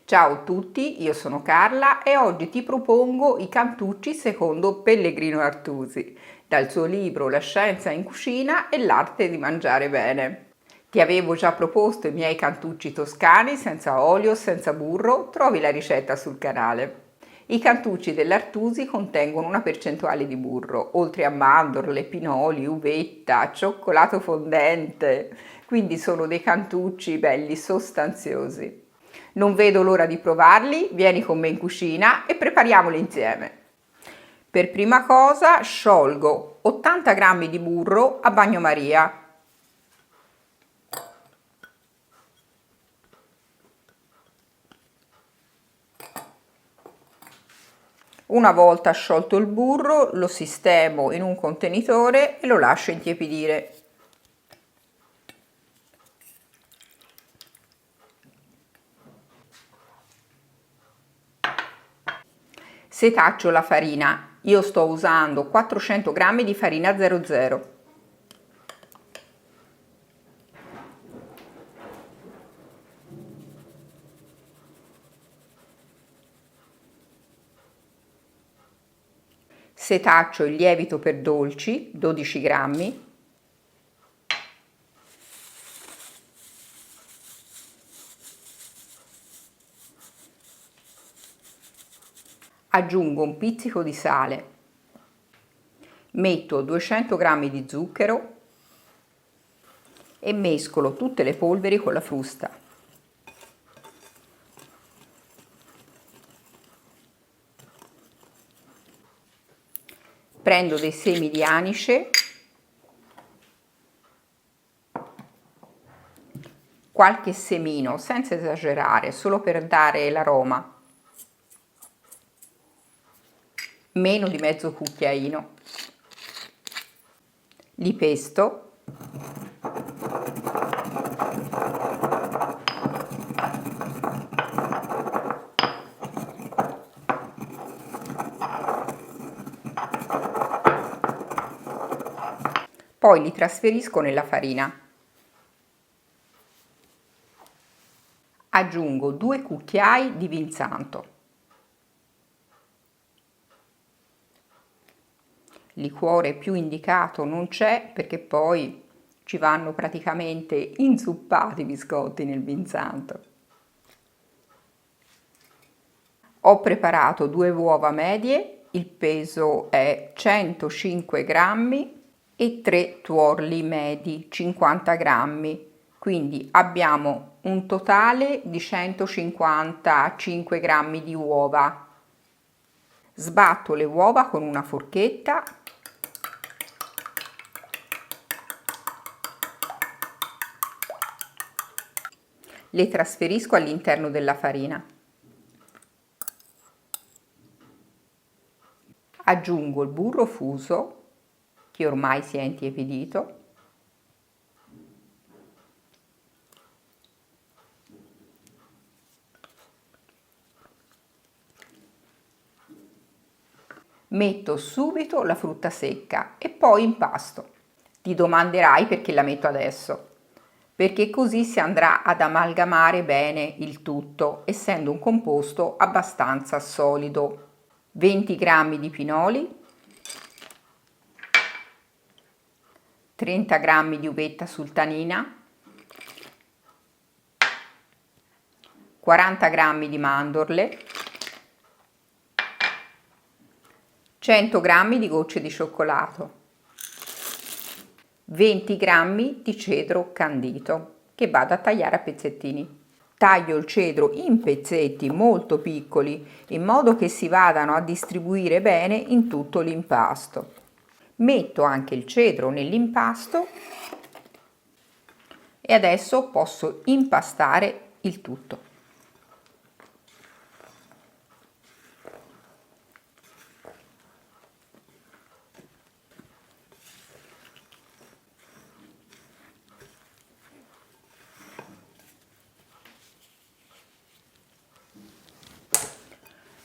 Ciao a tutti, io sono Carla e oggi ti propongo i cantucci secondo Pellegrino Artusi, dal suo libro La scienza in cucina e l'arte di mangiare bene. Ti avevo già proposto i miei cantucci toscani senza olio, senza burro, trovi la ricetta sul canale. I cantucci dell'Artusi contengono una percentuale di burro, oltre a mandorle, pinoli, uvetta, cioccolato fondente, quindi sono dei cantucci belli sostanziosi. Non vedo l'ora di provarli, vieni con me in cucina e prepariamoli insieme. Per prima cosa sciolgo 80 g di burro a bagnomaria. Una volta sciolto il burro lo sistemo in un contenitore e lo lascio intiepidire. Setaccio la farina. Io sto usando 400 g di farina 00. Setaccio il lievito per dolci, 12 g. Aggiungo un pizzico di sale. Metto 200 g di zucchero e mescolo tutte le polveri con la frusta. Prendo dei semi di anice, qualche semino senza esagerare, solo per dare l'aroma, meno di mezzo cucchiaino. Li pesto. Poi li trasferisco nella farina. Aggiungo 2 cucchiai di vin santo. Liquore più indicato non c'è perché poi ci vanno praticamente inzuppati i biscotti nel vin santo. Ho preparato 2 uova medie, il peso è 105 grammi e 3 tuorli medi, 50 grammi. Quindi abbiamo un totale di 155 grammi di uova. Sbatto le uova con una forchetta. Le trasferisco all'interno della farina. Aggiungo il burro fuso, che ormai si è intiepidito. Metto subito la frutta secca e poi impasto. Ti domanderai perché la metto adesso. Perché così si andrà ad amalgamare bene il tutto, essendo un composto abbastanza solido. 20 g di pinoli, 30 g di uvetta sultanina, 40 g di mandorle, 100 g di gocce di cioccolato, 20 g di cedro candito che vado a tagliare a pezzettini. Taglio il cedro in pezzetti molto piccoli in modo che si vadano a distribuire bene in tutto l'impasto. Metto anche il cedro nell'impasto e adesso posso impastare il tutto.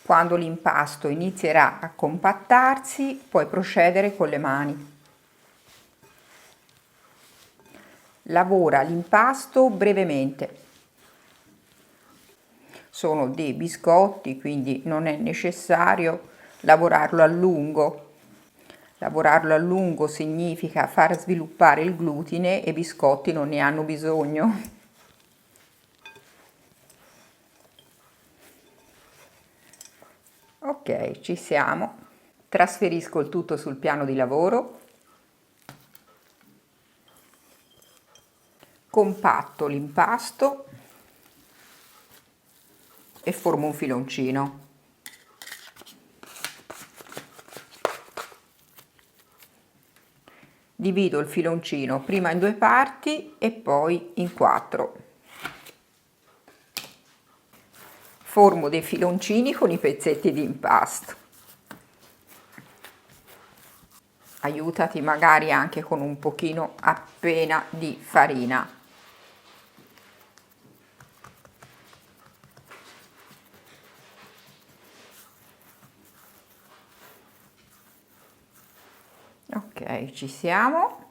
Quando l'impasto inizierà a compattarsi, puoi procedere con le mani. Lavora l'impasto brevemente. sono dei biscotti, quindi non è necessario lavorarlo a lungo. Lavorarlo a lungo significa far sviluppare il glutine e i biscotti non ne hanno bisogno. Ok, ci siamo. Trasferisco il tutto sul piano di lavoro. Compatto l'impasto e formo un filoncino. Divido il filoncino prima in due parti e poi in quattro. Formo dei filoncini con i pezzetti di impasto. Aiutati magari anche con un pochino appena di farina. Ok, ci siamo.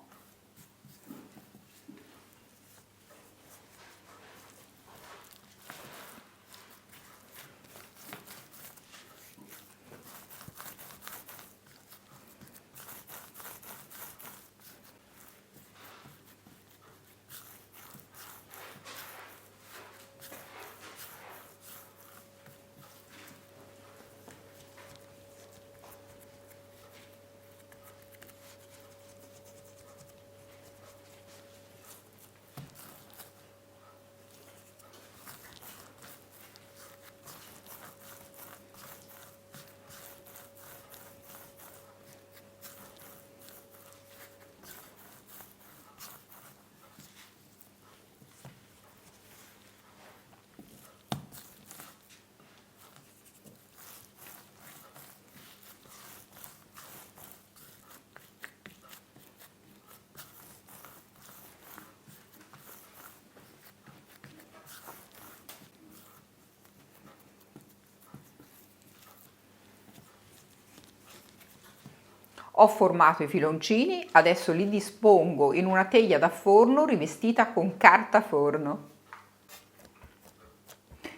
Ho formato i filoncini, adesso li dispongo in una teglia da forno rivestita con carta forno.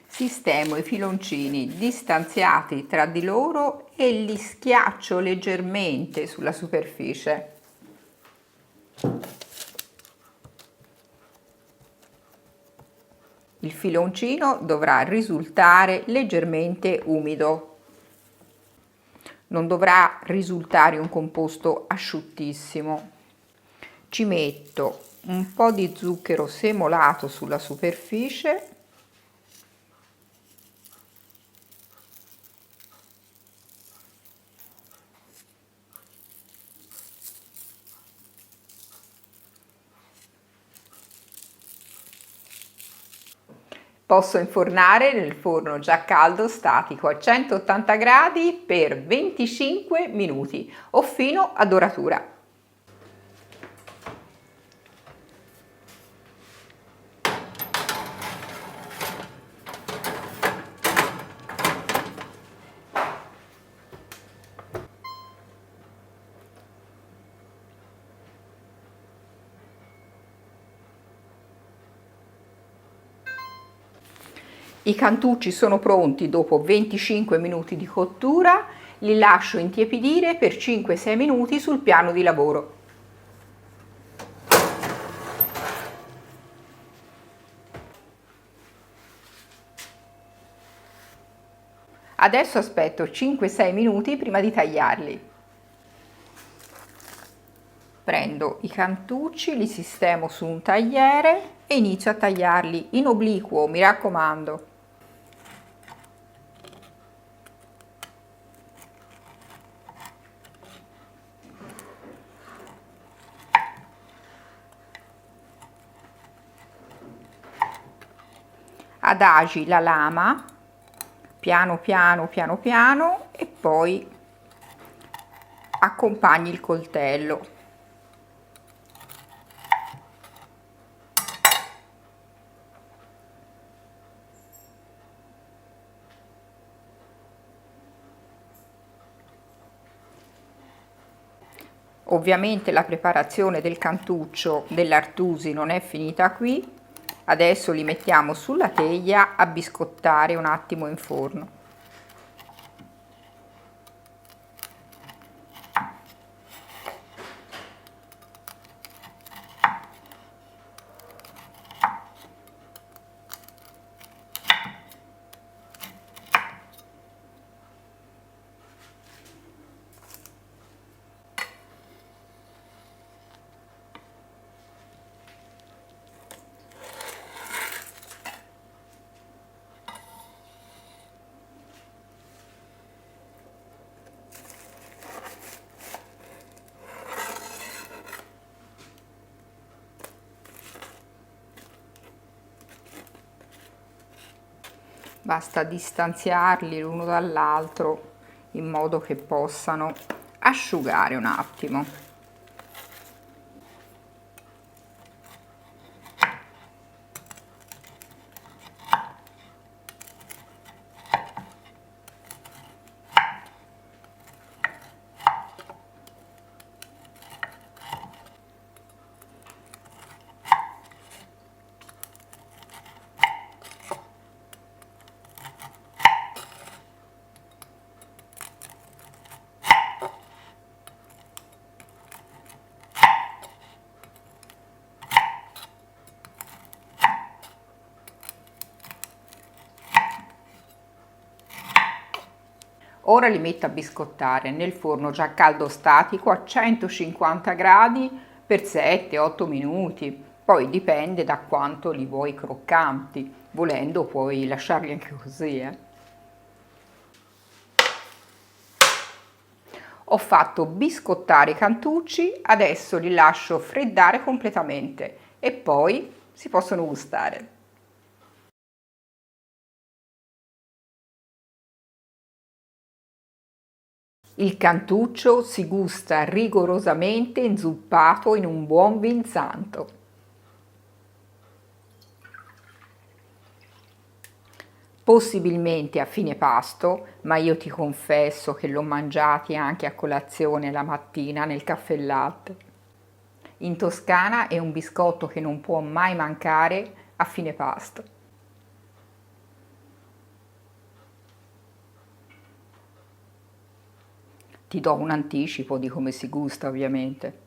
Sistemo i filoncini distanziati tra di loro e li schiaccio leggermente sulla superficie. Il filoncino dovrà risultare leggermente umido. Non dovrà risultare un composto asciuttissimo. Ci metto un po' di zucchero semolato sulla superficie . Posso infornare nel forno già caldo statico a 180 gradi per 25 minuti o fino a doratura. I cantucci sono pronti dopo 25 minuti di cottura, li lascio intiepidire per 5-6 minuti sul piano di lavoro. Adesso aspetto 5-6 minuti prima di tagliarli. Prendo i cantucci, li sistemo su un tagliere e inizio a tagliarli in obliquo, mi raccomando. Adagi la lama, piano piano e poi accompagni il coltello. Ovviamente la preparazione del cantuccio dell'Artusi non è finita qui, Adesso li mettiamo sulla teglia a biscottare un attimo in forno. Basta distanziarli l'uno dall'altro in modo che possano asciugare un attimo. Ora li metto a biscottare nel forno già caldo statico a 150 gradi per 7-8 minuti, poi dipende da quanto li vuoi croccanti, volendo puoi lasciarli anche così. Ho fatto biscottare i cantucci, adesso li lascio freddare completamente e poi si possono gustare. Il cantuccio si gusta rigorosamente inzuppato in un buon vin santo. Possibilmente a fine pasto, ma io ti confesso che l'ho mangiati anche a colazione la mattina nel caffè e latte. In Toscana è un biscotto che non può mai mancare a fine pasto. Ti do un anticipo di come si gusta, ovviamente.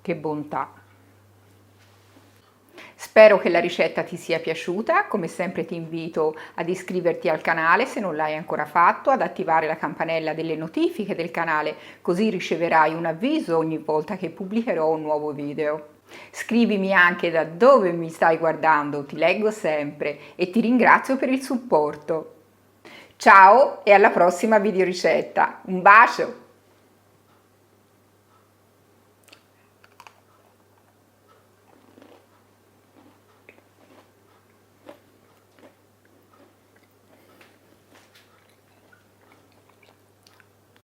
Che bontà! Spero che la ricetta ti sia piaciuta, come sempre ti invito ad iscriverti al canale se non l'hai ancora fatto, ad attivare la campanella delle notifiche del canale, così riceverai un avviso ogni volta che pubblicherò un nuovo video. Scrivimi anche da dove mi stai guardando, ti leggo sempre e ti ringrazio per il supporto. Ciao e alla prossima videoricetta. Un bacio!